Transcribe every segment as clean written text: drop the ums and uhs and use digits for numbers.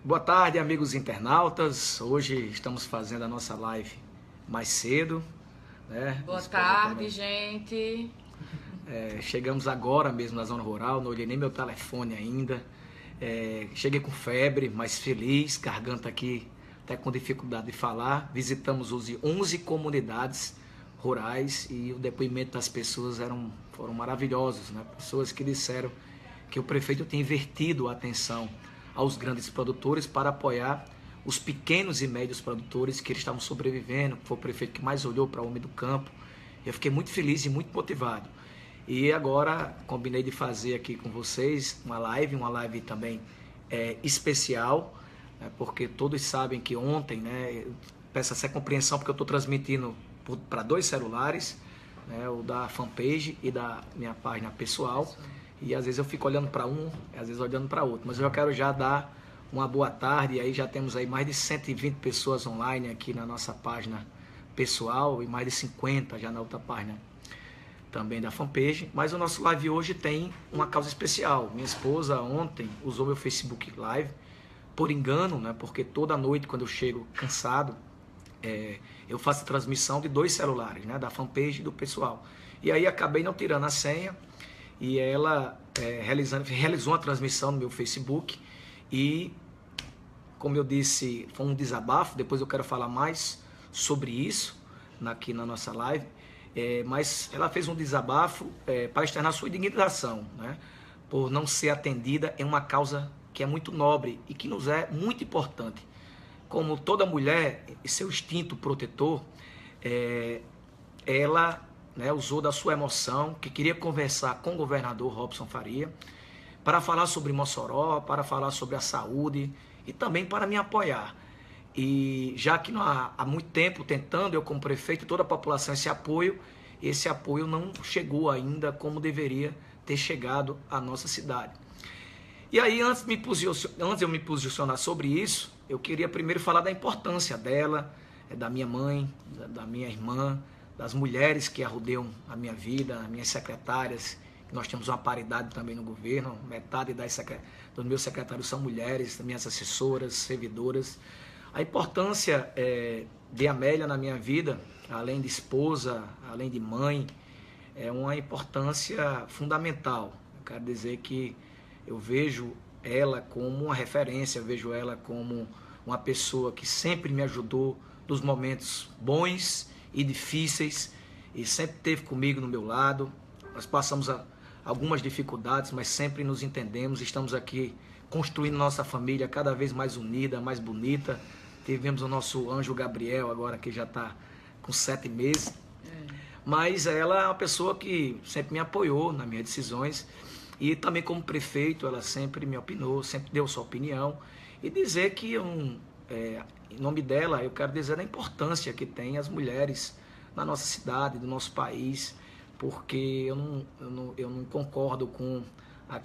Boa tarde, amigos internautas. Hoje estamos fazendo a nossa live mais cedo, né? Boa tarde, gente. Chegamos agora mesmo na zona rural, não olhei nem meu telefone ainda. Cheguei com febre, mas feliz, garganta aqui até com dificuldade de falar. Visitamos hoje 11 comunidades rurais e o depoimento das pessoas foram maravilhosos, né? Pessoas que disseram que o prefeito tem invertido a atenção aos grandes produtores para apoiar os pequenos e médios produtores que eles estavam sobrevivendo. Foi o prefeito que mais olhou para o homem do campo. Eu fiquei muito feliz e muito motivado. E agora combinei de fazer aqui com vocês uma live também especial, né, porque todos sabem que ontem, né, peço essa compreensão porque eu estou transmitindo para 2 celulares, né, o da fanpage e da minha página pessoal. E às vezes eu fico olhando para um, às vezes olhando para outro. Mas eu quero já dar uma boa tarde. E aí já temos aí mais de 120 pessoas online aqui na nossa página pessoal e mais de 50 já na outra página também da fanpage. Mas o nosso live hoje tem uma causa especial. Minha esposa ontem usou meu Facebook Live por engano, né? Porque toda noite quando eu chego cansado, eu faço transmissão de 2 celulares, né? Da fanpage e do pessoal. E aí acabei não tirando a senha. E ela realizou uma transmissão no meu Facebook e, como eu disse, foi um desabafo. Depois eu quero falar mais sobre isso aqui na nossa live. Mas ela fez um desabafo para externar sua indignação, né, por não ser atendida em uma causa que é muito nobre e que nos é muito importante. Como toda mulher e seu instinto protetor, ela, né, usou da sua emoção, que queria conversar com o governador Robson Faria, para falar sobre Mossoró, para falar sobre a saúde e também para me apoiar. E já que há muito tempo tentando, eu como prefeito, toda a população, esse apoio não chegou ainda como deveria ter chegado à nossa cidade. E aí, antes de eu me posicionar sobre isso, eu queria primeiro falar da importância dela, da minha mãe, da minha irmã, das mulheres que arrodeiam a minha vida, as minhas secretárias. Nós temos uma paridade também no governo, metade dos meus secretários são mulheres, minhas assessoras, servidoras. A importância de Amélia na minha vida, além de esposa, além de mãe, é uma importância fundamental. Eu quero dizer que eu vejo ela como uma referência, eu vejo ela como uma pessoa que sempre me ajudou nos momentos bons e difíceis, e sempre esteve comigo no meu lado. Nós passamos algumas dificuldades, mas sempre nos entendemos. Estamos aqui construindo nossa família cada vez mais unida, mais bonita. Tivemos o nosso anjo Gabriel agora, que já está com 7 meses. Mas ela é uma pessoa que sempre me apoiou nas minhas decisões, e também como prefeito ela sempre me opinou, sempre deu sua opinião. E dizer que em nome dela, eu quero dizer a importância que tem as mulheres na nossa cidade, no nosso país, porque eu não concordo com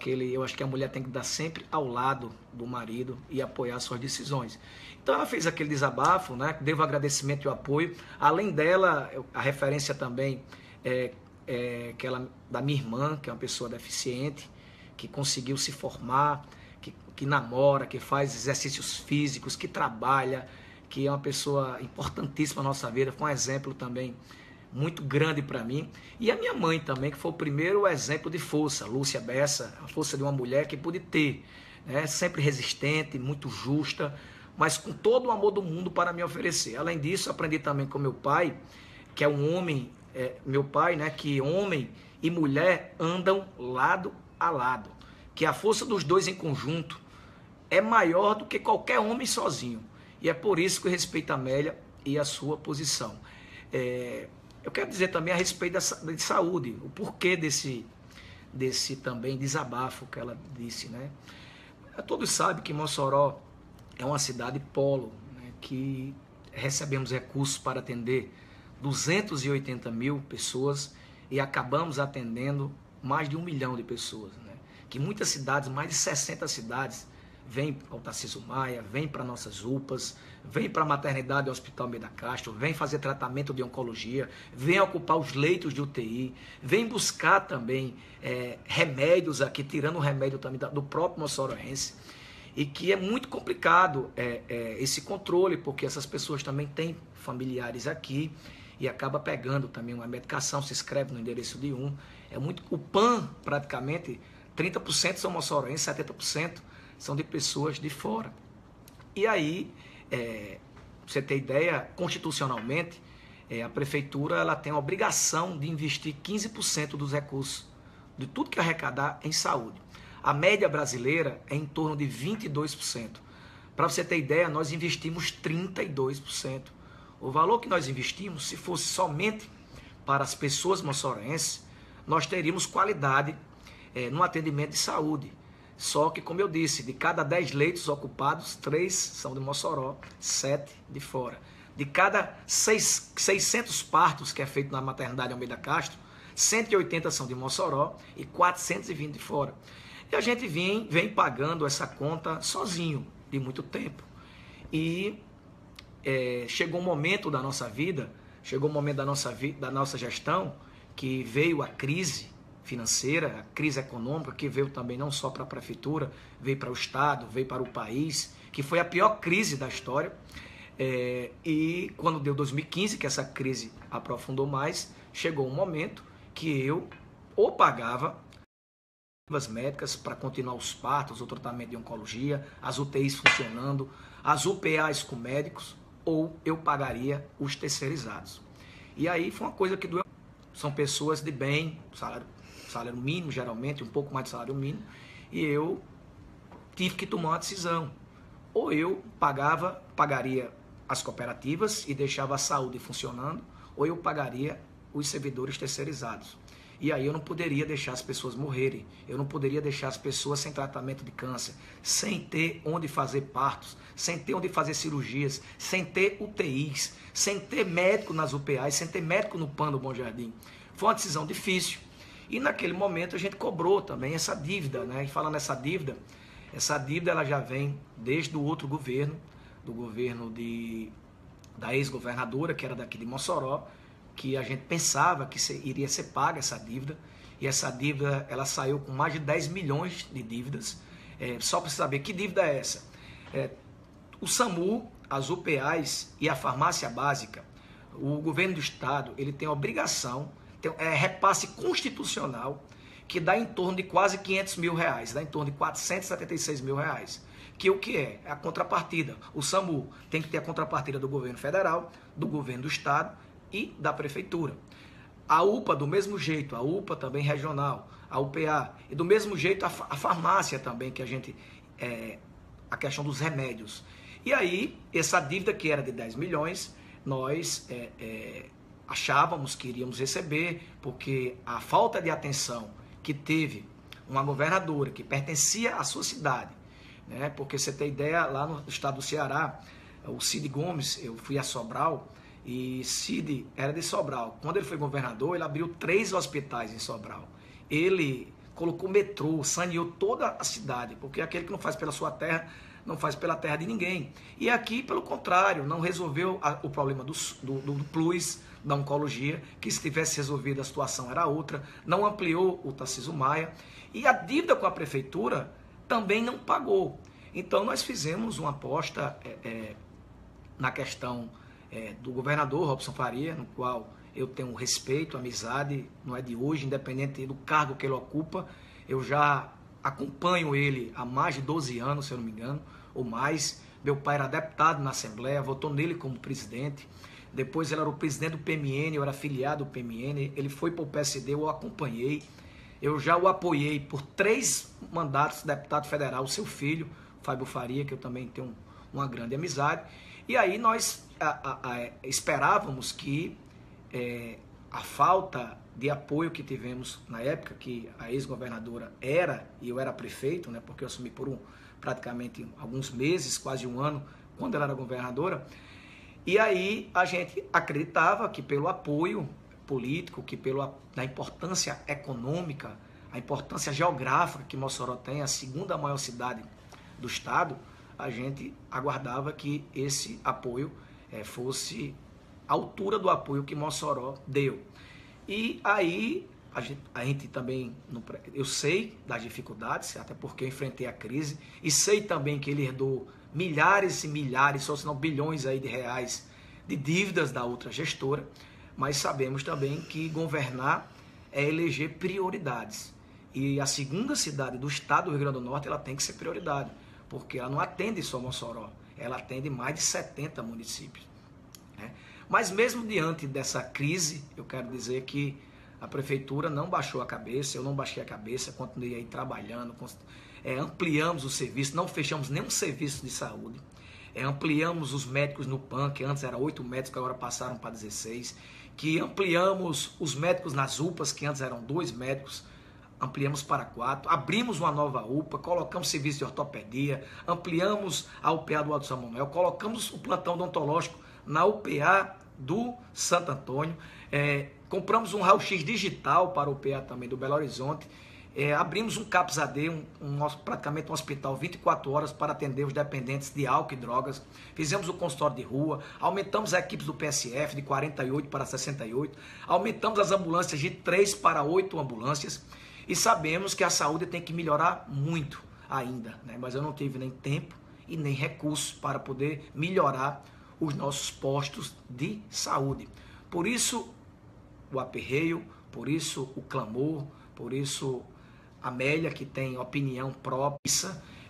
eu acho que a mulher tem que estar sempre ao lado do marido e apoiar suas decisões. Então ela fez aquele desabafo, né? Devo agradecimento e o apoio. Além dela, a referência também da minha irmã, que é uma pessoa deficiente, que conseguiu se formar, que namora, que faz exercícios físicos, que trabalha, que é uma pessoa importantíssima na nossa vida, foi um exemplo também muito grande para mim. E a minha mãe também, que foi o primeiro exemplo de força, Lúcia Bessa, a força de uma mulher que pude ter, né? Sempre resistente, muito justa, mas com todo o amor do mundo para me oferecer. Além disso, aprendi também com meu pai, que é um homem, meu pai, né, que homem e mulher andam lado a lado, que a força dos dois em conjunto é maior do que qualquer homem sozinho. E é por isso que eu respeito a Amélia e a sua posição. Eu quero dizer também a respeito de saúde, o porquê desse também desabafo que ela disse, né? Todos sabem que Mossoró é uma cidade polo, né, que recebemos recursos para atender 280 mil pessoas e acabamos atendendo mais de 1 milhão de pessoas, né? Que muitas cidades, mais de 60 cidades, vem para o Tarcísio Maia, vem para nossas UPAs, vem para a maternidade do Hospital Almeida Castro, vem fazer tratamento de oncologia, vem ocupar os leitos de UTI, vem buscar também remédios aqui, tirando o remédio também do próprio moçoroense. e que é muito complicado esse controle, porque essas pessoas também têm familiares aqui e acaba pegando também uma medicação, se inscreve no endereço de um. O PAN, praticamente, 30% são moçoroenses, 70% são de pessoas de fora. E aí, pra você ter ideia, constitucionalmente, a prefeitura ela tem a obrigação de investir 15% dos recursos, de tudo que arrecadar, em saúde. A média brasileira é em torno de 22%. Para você ter ideia, nós investimos 32%. O valor que nós investimos, se fosse somente para as pessoas moçoroenses, nós teríamos qualidade no atendimento de saúde. Só que, como eu disse, de cada 10 leitos ocupados, 3 são de Mossoró, 7 de fora. De cada 600 partos que é feito na maternidade Almeida Castro, 180 são de Mossoró e 420 de fora. E a gente vem pagando essa conta sozinho, de muito tempo. E chegou um momento da nossa vida, da nossa gestão, que veio a crise financeira, a crise econômica, que veio também não só para a prefeitura, veio para o estado, veio para o país, que foi a pior crise da história. E quando deu 2015, que essa crise aprofundou mais, chegou um momento que eu ou pagava as médicas para continuar os partos, o tratamento de oncologia, as UTIs funcionando, as UPAs com médicos, ou eu pagaria os terceirizados. E aí foi uma coisa que doeu. São pessoas de bem, salário mínimo geralmente, um pouco mais de salário mínimo, e eu tive que tomar uma decisão. Ou eu pagaria as cooperativas e deixava a saúde funcionando, ou eu pagaria os servidores terceirizados. E aí eu não poderia deixar as pessoas morrerem, eu não poderia deixar as pessoas sem tratamento de câncer, sem ter onde fazer partos, sem ter onde fazer cirurgias, sem ter UTIs, sem ter médico nas UPAs, sem ter médico no PAN do Bom Jardim. Foi uma decisão difícil. E naquele momento a gente cobrou também essa dívida, né? E falando nessa dívida, ela já vem desde o outro governo, do governo da ex-governadora, que era daqui de Mossoró, que a gente pensava que iria ser paga essa dívida, e essa dívida ela saiu com mais de 10 milhões de dívidas. Só para você saber que dívida é essa. O SAMU, as UPAs e a farmácia básica, o governo do estado ele tem a obrigação, repasse constitucional, que dá em torno de quase 500 mil reais, dá em torno de 476 mil reais. Que o que é? É a contrapartida. O SAMU tem que ter a contrapartida do governo federal, do governo do estado e da prefeitura. A UPA do mesmo jeito, a UPA também regional, a UPA, e do mesmo jeito a farmácia também, que a gente, a questão dos remédios. E aí, essa dívida que era de 10 milhões, nós achávamos que iríamos receber, porque a falta de atenção que teve uma governadora que pertencia à sua cidade, né? Porque você tem ideia, lá no estado do Ceará, o Cid Gomes, eu fui a Sobral, e Cid era de Sobral. Quando ele foi governador, ele abriu 3 hospitais em Sobral. Ele colocou metrô, saneou toda a cidade, porque aquele que não faz pela sua terra, não faz pela terra de ninguém. E aqui, pelo contrário, não resolveu o problema do Plus, da oncologia, que se tivesse resolvido a situação era outra, não ampliou o Tarcísio Maia, e a dívida com a prefeitura também não pagou. Então nós fizemos uma aposta na questão do governador Robson Faria, no qual eu tenho respeito, amizade, não é de hoje, independente do cargo que ele ocupa. Eu já acompanho ele há mais de 12 anos, se eu não me engano, ou mais. Meu pai era deputado na Assembleia, votou nele como presidente. Depois ele era o presidente do PMN, eu era afiliado do PMN. Ele foi para o PSD, eu o acompanhei. Eu já o apoiei por 3 mandatos de deputado federal, o seu filho, Fábio Faria, que eu também tenho uma grande amizade. E aí nós esperávamos que a falta de apoio que tivemos na época, que a ex-governadora era, e eu era prefeito, né, porque eu assumi por praticamente alguns meses, quase um ano, quando ela era governadora, e aí a gente acreditava que pelo apoio político, que da importância econômica, a importância geográfica que Mossoró tem, a segunda maior cidade do estado, a gente aguardava que esse apoio fosse à altura do apoio que Mossoró deu. E aí a gente também, eu sei das dificuldades, até porque eu enfrentei a crise, e sei também que ele herdou milhares e milhares, ou se não bilhões aí de reais de dívidas da outra gestora, mas sabemos também que governar é eleger prioridades. E a segunda cidade do estado do Rio Grande do Norte, ela tem que ser prioridade, porque ela não atende só Mossoró, ela atende mais de 70 municípios, né? Mas mesmo diante dessa crise, eu quero dizer que a prefeitura não baixou a cabeça, eu não baixei a cabeça, continuei aí trabalhando, ampliamos o serviço, não fechamos nenhum serviço de saúde, ampliamos os médicos no PAN, que antes eram 8 médicos, que agora passaram para 16, que ampliamos os médicos nas UPAs, que antes eram 2 médicos, ampliamos para 4, abrimos uma nova UPA, colocamos serviço de ortopedia, ampliamos a UPA do Alto São Manuel, colocamos o plantão odontológico na UPA do Santo Antônio, compramos um raio-x digital para o UPA também do Belo Horizonte, abrimos um CAPS-AD, praticamente um hospital 24 horas para atender os dependentes de álcool e drogas, fizemos o consultório de rua, aumentamos as equipes do PSF de 48 para 68, aumentamos as ambulâncias de 3 para 8 ambulâncias, e sabemos que a saúde tem que melhorar muito ainda, né? Mas eu não tive nem tempo e nem recursos para poder melhorar os nossos postos de saúde. Por isso o aperreio, por isso o clamor, por isso a Amélia, que tem opinião própria,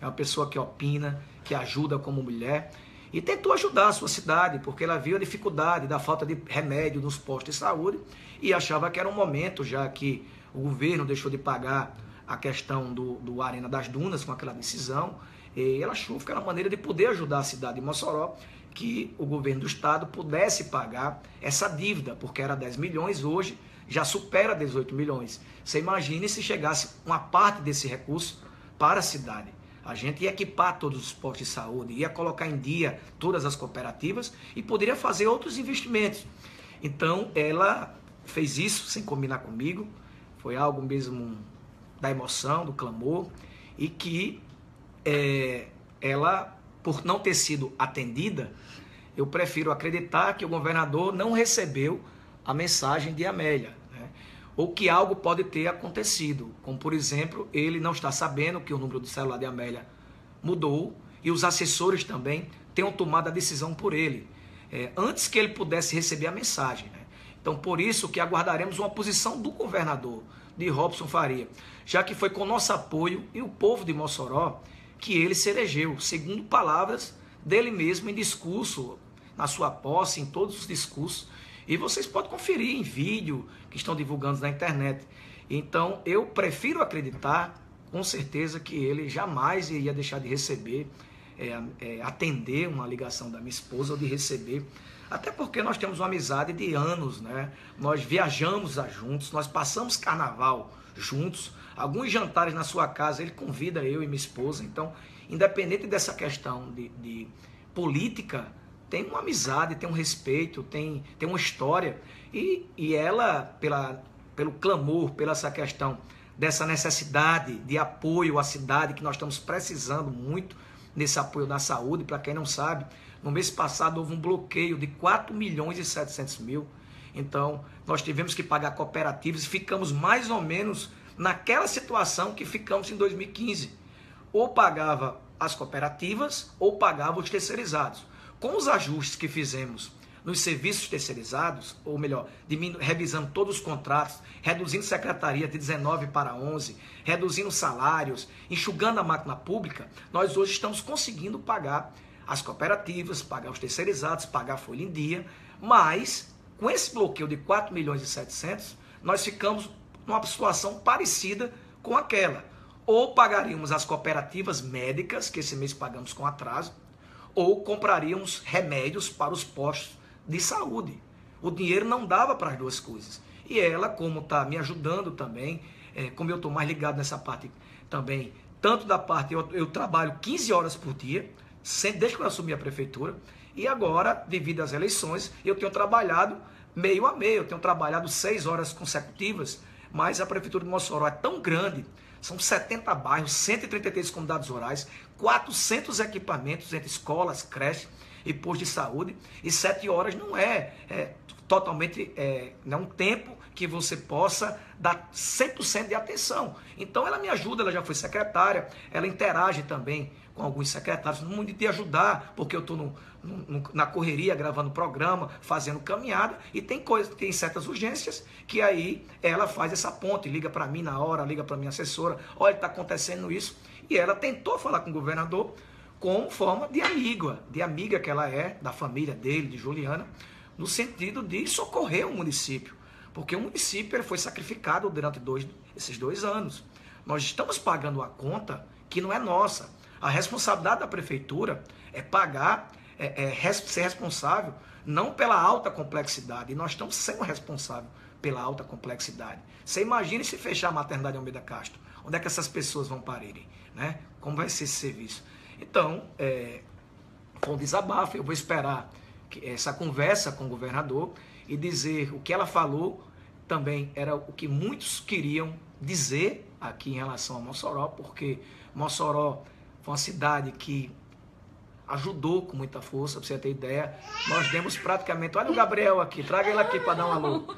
é uma pessoa que opina, que ajuda como mulher, e tentou ajudar a sua cidade, porque ela viu a dificuldade da falta de remédio nos postos de saúde e achava que era um momento, já que o governo deixou de pagar a questão do Arena das Dunas com aquela decisão, e ela achou que era uma maneira de poder ajudar a cidade de Mossoró, que o governo do estado pudesse pagar essa dívida, porque era 10 milhões, hoje já supera 18 milhões. Você imagine se chegasse uma parte desse recurso para a cidade. A gente ia equipar todos os postos de saúde, ia colocar em dia todas as cooperativas e poderia fazer outros investimentos. Então, ela fez isso sem combinar comigo, foi algo mesmo da emoção, do clamor, e que ela, por não ter sido atendida, eu prefiro acreditar que o governador não recebeu a mensagem de Amélia, né? Ou que algo pode ter acontecido, como por exemplo, ele não está sabendo que o número do celular de Amélia mudou e os assessores também tenham tomado a decisão por ele, antes que ele pudesse receber a mensagem, né? Então, por isso que aguardaremos uma posição do governador, de Robson Faria, já que foi com nosso apoio e o povo de Mossoró que ele se elegeu, segundo palavras dele mesmo em discurso, na sua posse, em todos os discursos, e vocês podem conferir em vídeo que estão divulgando na internet. Então, eu prefiro acreditar, com certeza, que ele jamais iria deixar de receber, atender uma ligação da minha esposa ou de receber, até porque nós temos uma amizade de anos, né? Nós viajamos juntos, nós passamos carnaval juntos, alguns jantares na sua casa, ele convida eu e minha esposa. Então, independente dessa questão de política, tem uma amizade, tem um respeito, tem uma história, e ela, pelo clamor, pela essa questão dessa necessidade de apoio à cidade, que nós estamos precisando muito nesse apoio da saúde. Para quem não sabe, no mês passado houve um bloqueio de 4 milhões e 700 mil. Então, nós tivemos que pagar cooperativas e ficamos mais ou menos naquela situação que ficamos em 2015. Ou pagava as cooperativas ou pagava os terceirizados. Com os ajustes que fizemos nos serviços terceirizados, ou melhor, revisando todos os contratos, reduzindo secretaria de 19 para 11, reduzindo salários, enxugando a máquina pública, nós hoje estamos conseguindo pagar as cooperativas, pagar os terceirizados, pagar a folha em dia, mas com esse bloqueio de 4 milhões e 700, nós ficamos numa situação parecida com aquela. Ou pagaríamos as cooperativas médicas, que esse mês pagamos com atraso, ou compraríamos remédios para os postos de saúde. O dinheiro não dava para as duas coisas. E ela, como está me ajudando também, como eu estou mais ligado nessa parte também, tanto da parte, eu trabalho 15 horas por dia, desde que eu assumi a prefeitura, e agora, devido às eleições, eu tenho trabalhado meio a meio, eu tenho trabalhado 6 horas consecutivas, mas a prefeitura de Mossoró é tão grande, são 70 bairros, 133 comunidades rurais, 400 equipamentos entre escolas, creches e postos de saúde, e 7 horas não é totalmente não é um tempo que você possa dar 100% de atenção. Então ela me ajuda, ela já foi secretária, ela interage também com alguns secretários, no mundo de ajudar, porque eu estou na correria, gravando programa, fazendo caminhada, e tem certas urgências que aí ela faz essa ponte, liga para mim na hora, liga para minha assessora, olha, está acontecendo isso, e ela tentou falar com o governador com forma de amiga que ela é, da família dele, de Juliana, no sentido de socorrer o município, porque o município ele foi sacrificado durante esses 2 anos. Nós estamos pagando a conta que não é nossa. A responsabilidade da prefeitura é pagar, ser responsável não pela alta complexidade, e nós estamos sendo responsáveis pela alta complexidade. Você imagine se fechar a maternidade Almeida Castro, onde é que essas pessoas vão parirem, né? Como vai ser esse serviço? Então, foi um desabafo, eu vou esperar essa conversa com o governador e dizer o que ela falou também era o que muitos queriam dizer aqui em relação a Mossoró, porque Mossoró foi uma cidade que ajudou com muita força, para você ter ideia. Nós demos praticamente... Olha o Gabriel aqui, traga ele aqui para dar um alô.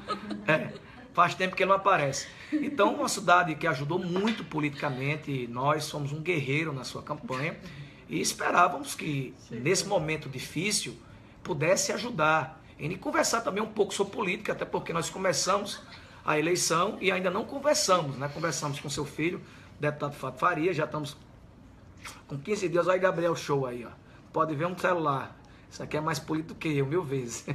Faz tempo que ele não aparece. Então, uma cidade que ajudou muito politicamente, nós somos um guerreiro na sua campanha e esperávamos que, nesse momento difícil, pudesse ajudar. E conversar também um pouco sobre política, até porque nós começamos a eleição e ainda não conversamos, né? Conversamos com seu filho, deputado Fábio Faria, já estamos com 15 dias. Olha aí, Gabriel, show aí, ó. Pode ver um celular. Isso aqui é mais político do que eu, 1000 vezes.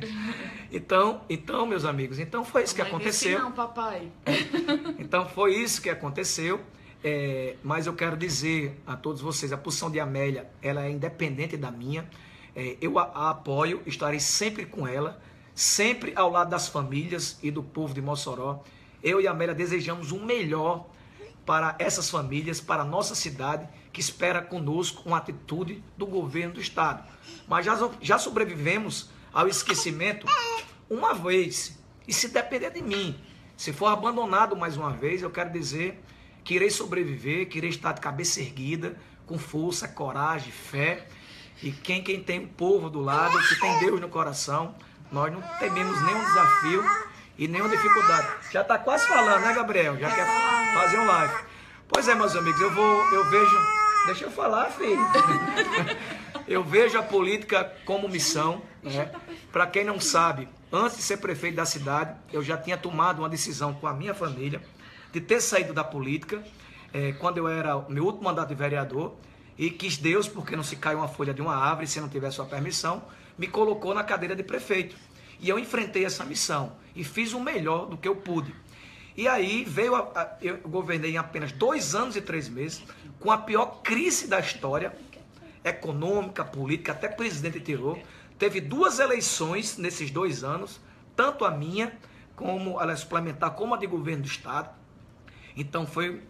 Então, meus amigos, então foi isso que aconteceu. Não, papai. Então foi isso que aconteceu. Mas eu quero dizer a todos vocês, a posição de Amélia, ela é independente da minha. Eu a apoio, estarei sempre com ela, sempre ao lado das famílias e do povo de Mossoró. Eu e a Amélia desejamos o melhor para essas famílias, para a nossa cidade, que espera conosco uma atitude do governo do estado. Mas já sobrevivemos ao esquecimento uma vez, e se depender de mim, se for abandonado mais uma vez, eu quero dizer que irei sobreviver, que irei estar de cabeça erguida, com força, coragem, fé, e quem tem o povo do lado, que tem Deus no coração, nós não tememos nenhum desafio e nenhuma dificuldade. Já está quase falando, né, Gabriel? Já quer fazer um live. Pois é, meus amigos, eu vejo... Deixa eu falar, filho. Eu vejo a política como missão, né? Para quem não sabe, antes de ser prefeito da cidade, eu já tinha tomado uma decisão com a minha família de ter saído da política, quando eu era o meu último mandato de vereador, e quis Deus, porque não se cai uma folha de uma árvore se não tiver sua permissão, me colocou na cadeira de prefeito. E eu enfrentei essa missão e fiz o melhor do que eu pude. E aí eu governei em apenas 2 anos e 3 meses, com a pior crise da história, econômica, política, até presidente tirou. Teve 2 eleições nesses 2 anos, tanto a minha, como a suplementar, como a de governo do estado. Então foi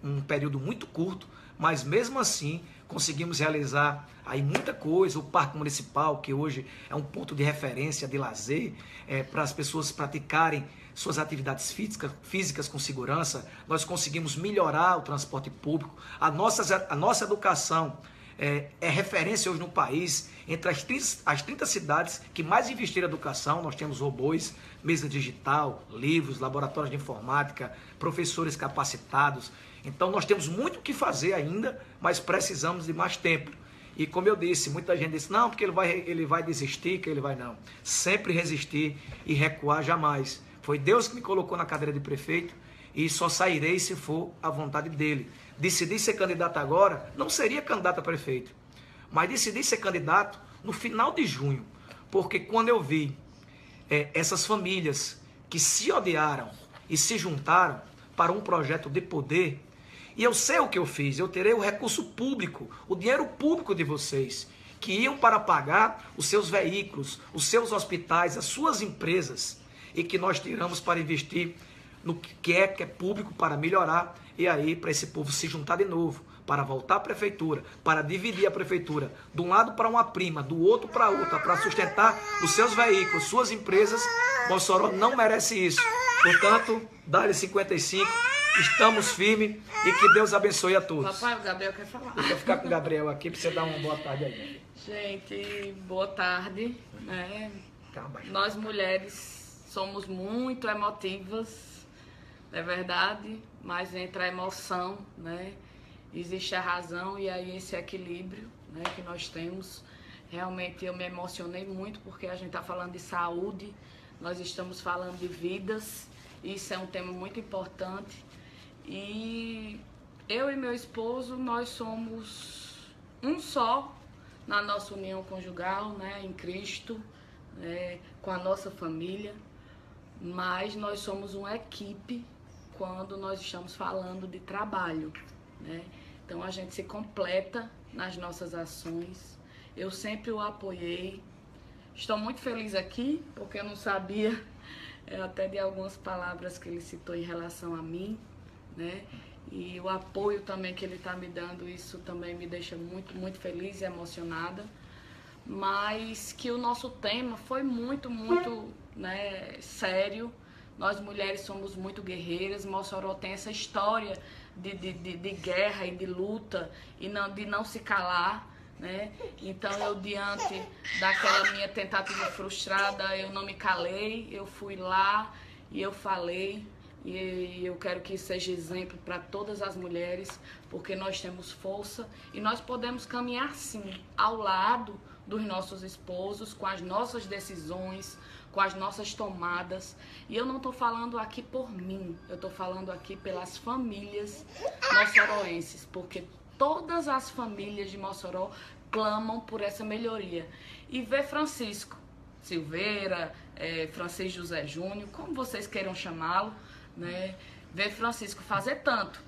um período muito curto, mas mesmo assim conseguimos realizar aí muita coisa. O Parque Municipal, que hoje é um ponto de referência de lazer, para as pessoas praticarem suas atividades físicas com segurança. Nós conseguimos melhorar o transporte público. A nossa educação é referência hoje no país. Entre as 30 cidades que mais investiram em educação, nós temos robôs, mesa digital, livros, laboratórios de informática, professores capacitados. Então nós temos muito o que fazer ainda, mas precisamos de mais tempo. E como eu disse, muita gente disse, não, porque ele vai desistir, que ele vai não. Sempre resistir e recuar jamais. Foi Deus que me colocou na cadeira de prefeito e só sairei se for a vontade dele. Decidi ser candidato agora, não seria candidato a prefeito, mas decidi ser candidato no final de junho, porque quando eu vi essas famílias que se odiaram e se juntaram para um projeto de poder, e eu sei o que eu fiz, eu terei o recurso público, o dinheiro público de vocês, que iam para pagar os seus veículos, os seus hospitais, as suas empresas, e que nós tiramos para investir no que é público, para melhorar, e aí para esse povo se juntar de novo, para voltar à prefeitura, para dividir a prefeitura, de um lado para uma prima, do outro para outra, para sustentar os seus veículos, suas empresas. Mossoró não merece isso. Portanto, dá-lhe 55, estamos firmes e que Deus abençoe a todos. Papai, o Gabriel quer falar. Deixa eu ficar com o Gabriel aqui para você dar uma boa tarde aí. Gente, boa tarde. Nós mulheres somos muito emotivas, é verdade, mas entre a emoção, né, existe a razão e aí esse equilíbrio, né, que nós temos. Realmente eu me emocionei muito porque a gente está falando de saúde, nós estamos falando de vidas, isso é um tema muito importante. E eu e meu esposo, nós somos um só na nossa união conjugal, né, em Cristo, né, com a nossa família, mas nós somos uma equipe quando nós estamos falando de trabalho, né? Então a gente se completa nas nossas ações. Eu sempre o apoiei. Estou muito feliz aqui, porque eu não sabia até de algumas palavras que ele citou em relação a mim, né? E o apoio também que ele está me dando, isso também me deixa muito, muito feliz e emocionada. Mas que o nosso tema foi muito, né, sério. Nós mulheres somos muito guerreiras. Mossoró tem essa história de guerra e de luta e de não se calar, né? Então eu, diante daquela minha tentativa frustrada, eu não me calei, eu fui lá e eu falei. E eu quero que isso seja exemplo para todas as mulheres, porque nós temos força e nós podemos caminhar sim ao lado dos nossos esposos, com as nossas decisões, com as nossas tomadas. E eu não estou falando aqui por mim, eu estou falando aqui pelas famílias moçoroenses, porque todas as famílias de Mossoró clamam por essa melhoria. E ver Francisco Silveira, Francisco José Júnior, como vocês queiram chamá-lo, né? Ver Francisco fazer tanto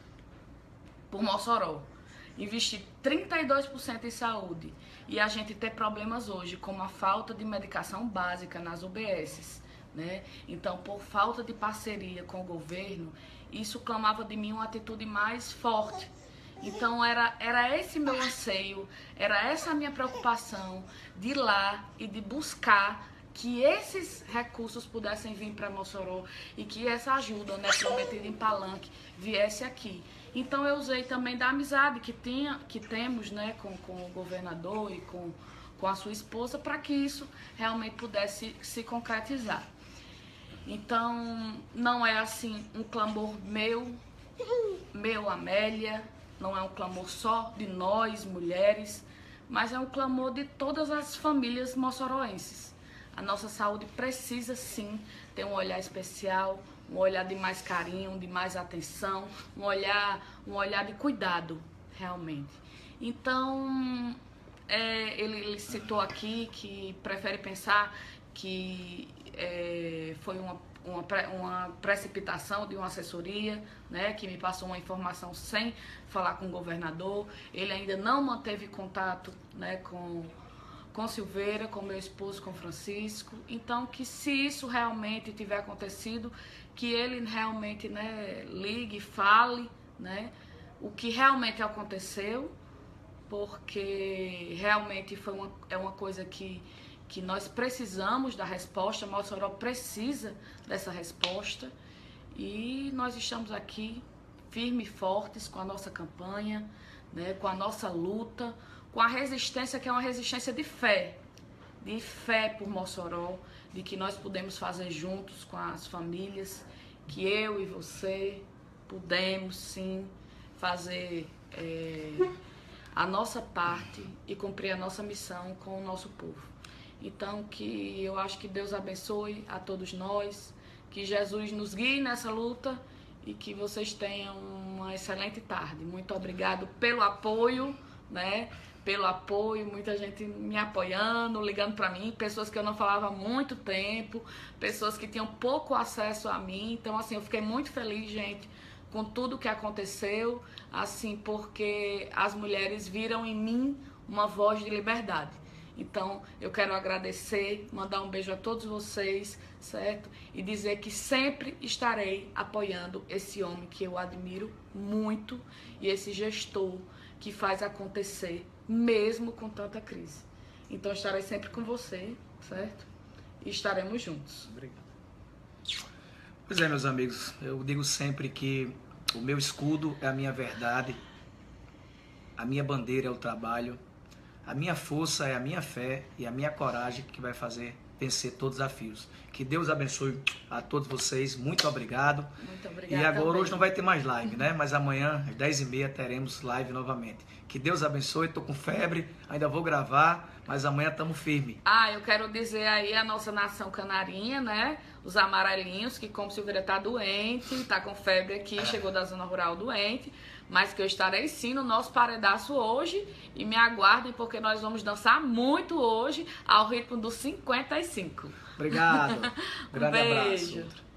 por Mossoró, investir 32% em saúde e a gente ter problemas hoje como a falta de medicação básica nas UBSs, né? Então, por falta de parceria com o governo, isso clamava de mim uma atitude mais forte. Então era esse meu anseio, era essa a minha preocupação de ir lá e de buscar que esses recursos pudessem vir para Mossoró e que essa ajuda, né, prometida em Palanque, viesse aqui. Então eu usei também da amizade que temos, né, com o governador e com a sua esposa, para que isso realmente pudesse se concretizar. Então não é assim um clamor meu, Amélia, não é um clamor só de nós, mulheres, mas é um clamor de todas as famílias moçoroenses. A nossa saúde precisa sim ter um olhar especial, um olhar de mais carinho, de mais atenção, um olhar de cuidado, realmente. Então, ele citou aqui que prefere pensar que foi uma precipitação de uma assessoria, né, que me passou uma informação sem falar com o governador. Ele ainda não manteve contato, né, com Silveira, com meu esposo, com Francisco. Então, que se isso realmente tiver acontecido, que ele realmente, né, ligue, fale, né, o que realmente aconteceu, porque realmente é uma coisa que nós precisamos da resposta, Mossoró precisa dessa resposta, e nós estamos aqui firmes e fortes com a nossa campanha, né, com a nossa luta, com a resistência, que é uma resistência de fé por Mossoró, de que nós podemos fazer juntos com as famílias, que eu e você podemos sim fazer a nossa parte e cumprir a nossa missão com o nosso povo. Então, que eu acho que Deus abençoe a todos nós, que Jesus nos guie nessa luta e que vocês tenham uma excelente tarde. Muito obrigado pelo apoio, né? Pelo apoio, muita gente me apoiando, ligando para mim, pessoas que eu não falava há muito tempo, pessoas que tinham pouco acesso a mim. Então, assim, eu fiquei muito feliz, gente, com tudo que aconteceu, assim, porque as mulheres viram em mim uma voz de liberdade. Então, eu quero agradecer, mandar um beijo a todos vocês, certo? E dizer que sempre estarei apoiando esse homem que eu admiro muito e esse gestor que faz acontecer, mesmo com tanta crise. Então, estarei sempre com você, certo? E estaremos juntos. Obrigado. Pois é, meus amigos, eu digo sempre que o meu escudo é a minha verdade, a minha bandeira é o trabalho, a minha força é a minha fé e a minha coragem que vai fazer vencer todos os desafios. Que Deus abençoe a todos vocês. Muito obrigado. Muito obrigada. E agora, também. hoje não vai ter mais live, né? Mas amanhã, às 10h30, teremos live novamente. Que Deus abençoe. Estou com febre, ainda vou gravar, mas amanhã estamos firmes. Eu quero dizer aí a nossa nação canarinha, né? Os amarelinhos, que como Silveira está doente, está com febre aqui, chegou da zona rural doente, mas que eu estarei sim no nosso paredaço hoje e me aguardem porque nós vamos dançar muito hoje ao ritmo dos 55. Obrigado. Grande Beijo. abraço.